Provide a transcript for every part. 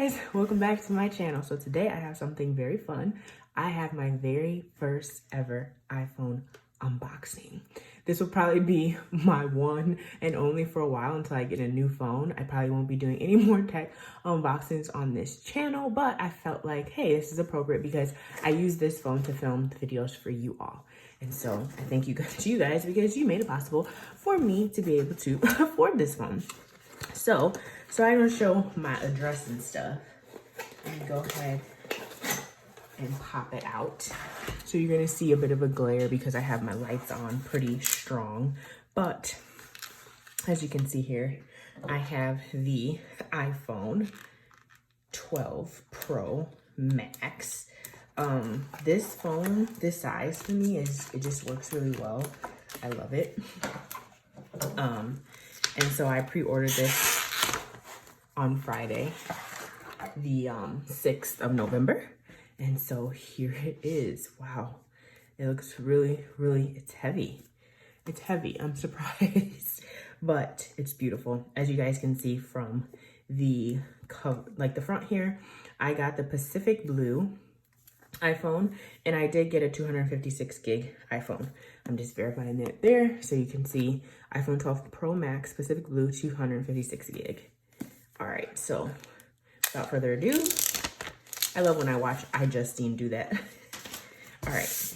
guys, welcome back to my channel. So today I have something very fun. I have my very first ever iPhone unboxing. This will probably be my one and only for a while until I get a new phone. I probably won't be doing any more tech unboxings on this channel, but I felt like, hey, this is appropriate because I use this phone to film the videos for you all. And so I thank you guys because you made it possible for me to be able to afford this phone. So I'm gonna show my address and stuff. And go ahead and pop it out. So you're gonna see a bit of a glare because I have my lights on pretty strong. But as you can see here, I have the iPhone 12 Pro Max. This phone, this size for me it just works really well. I love it. And so I pre-ordered this on Friday, the 6th of November. And so here it is. Wow. It looks really, it's heavy. It's heavy. I'm surprised, but it's beautiful. As you guys can see from the cover, like the front here, I got the Pacific Blue iPhone, and I did get a 256 gig iPhone. I'm just verifying that there so you can see iPhone 12 Pro Max Pacific Blue 256 gig. All right, so without further ado, I love when I watch iJustine do that. All right,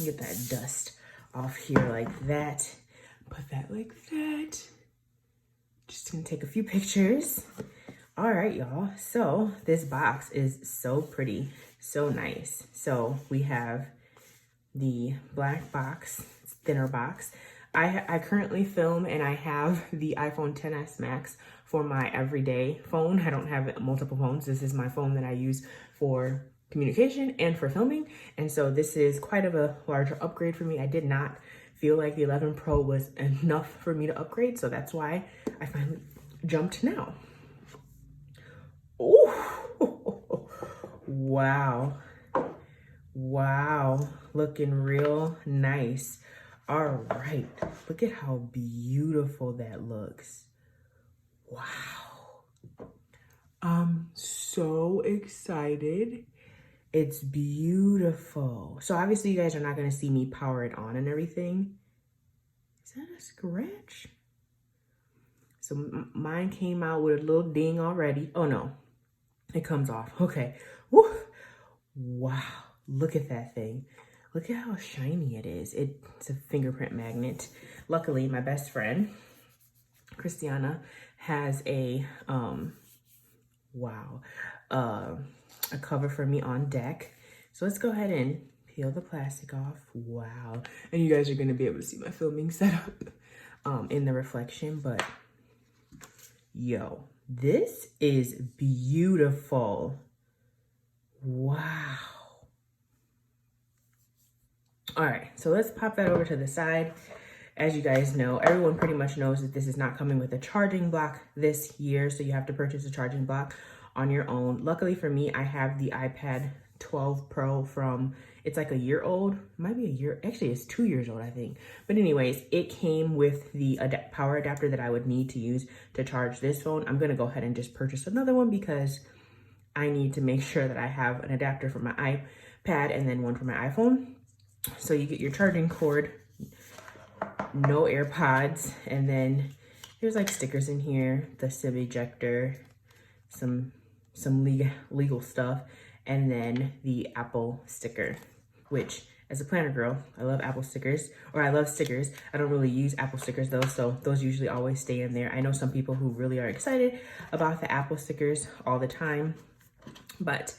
get that dust off here like that. Put that like that. Just gonna take a few pictures. All right, y'all. So this box is so pretty, so nice. So we have the black box, thinner box. I currently film and I have the iPhone XS Max for my everyday phone. I don't have multiple phones. This is my phone that I use for communication and for filming. And so this is quite of a larger upgrade for me. I did not feel like the 11 Pro was enough for me to upgrade. So that's why I finally jumped now. Oh, wow. Wow, looking real nice. All right, look at how beautiful that looks. Wow. I'm so excited. It's beautiful. So obviously you guys are not gonna see me power it on and everything. Is that a scratch? So mine came out with a little ding already. Oh no, it comes off. Okay. Woo. Wow, look at that thing. Look at how shiny it is. It's a fingerprint magnet. Luckily, my best friend, Christiana, has a cover for me on deck. So let's go ahead and peel the plastic off. Wow. And you guys are gonna be able to see my filming setup in the reflection, but yo, this is beautiful. Wow. All right, so let's pop that over to the side. As you guys know, everyone pretty much knows that this is not coming with a charging block this year, so you have to purchase a charging block on your own. Luckily for me, I have the iPad 12 Pro from, it's like a year old, might be a year, actually it's 2 years old, I think. But anyways, it came with the power adapter that I would need to use to charge this phone. I'm gonna go ahead and just purchase another one because I need to make sure that I have an adapter for my iPad and then one for my iPhone. So you get your charging cord, no AirPods, and then there's like stickers in here, the SIM ejector, some legal stuff, and then the Apple sticker, which as a planner girl, I love Apple stickers, or I love stickers. I don't really use Apple stickers though, so those usually always stay in there. I know some people who really are excited about the Apple stickers all the time. But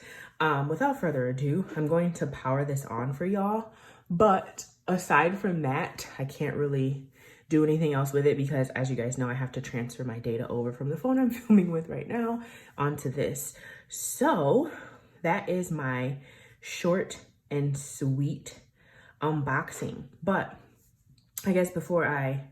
without further ado, I'm going to power this on for y'all. But aside from that, I can't really do anything else with it because, as you guys know, I have to transfer my data over from the phone I'm filming with right now onto this. So that is my short and sweet unboxing. But I guess before I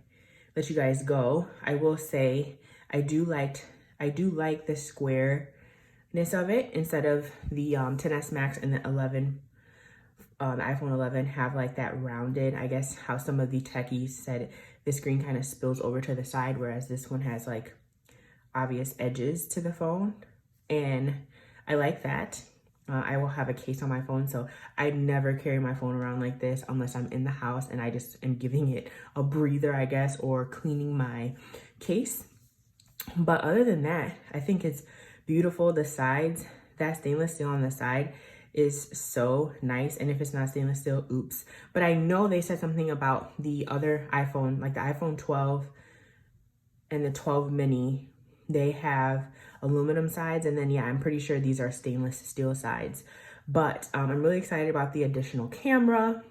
let you guys go, I will say I do like the squareness of it instead of the XS Max and the 11 the iPhone 11 have like that rounded, I guess how some of the techies said the screen kind of spills over to the side, whereas this one has like obvious edges to the phone. and I like that. I will have a case on my phone, so I never carry my phone around like this unless I'm in the house and I just am giving it a breather, I guess, or cleaning my case. But other than that, I think it's beautiful. The sides, that stainless steel on the side is so nice. And if it's not stainless steel, oops. But I know they said something about the other iPhone, like the iPhone 12 and the 12 mini, they have aluminum sides, and then yeah, I'm pretty sure these are stainless steel sides. But I'm really excited about the additional camera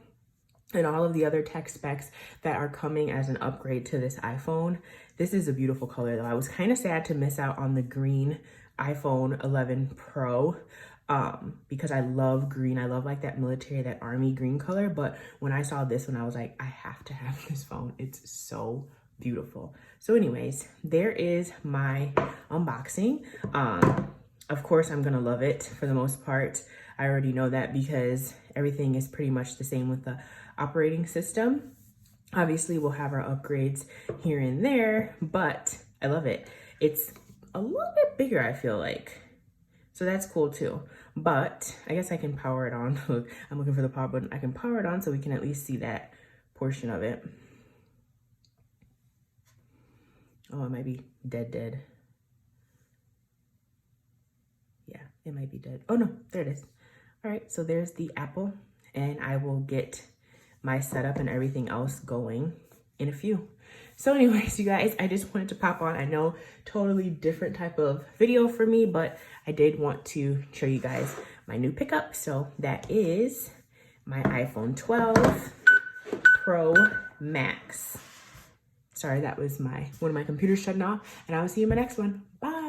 and all of the other tech specs that are coming as an upgrade to this iPhone. This is a beautiful color though. I was kind of sad to miss out on the green iPhone 11 Pro because I love green. I love like that military, that army green color. But when I saw this one, I was like, I have to have this phone. It's so beautiful. So anyways, there is my unboxing. Of course, I'm gonna love it for the most part. I already know that because everything is pretty much the same with the operating system. Obviously, we'll have our upgrades here and there, but I love it. It's a little bit bigger, I feel like. So that's cool too. But I guess I can power it on. Look, I'm looking for the power button. I can power it on so we can at least see that portion of it. Oh, it might be dead. Yeah, it might be dead. Oh no, there it is. All right, so there's the Apple, and I will get my setup and everything else going in a few. So anyways, you guys, I just wanted to pop on. I know totally different type of video for me, but I did want to show you guys my new pickup. So that is my iPhone 12 Pro Max. Sorry, that was one of my computers shutting off, and I will see you in my next one. Bye.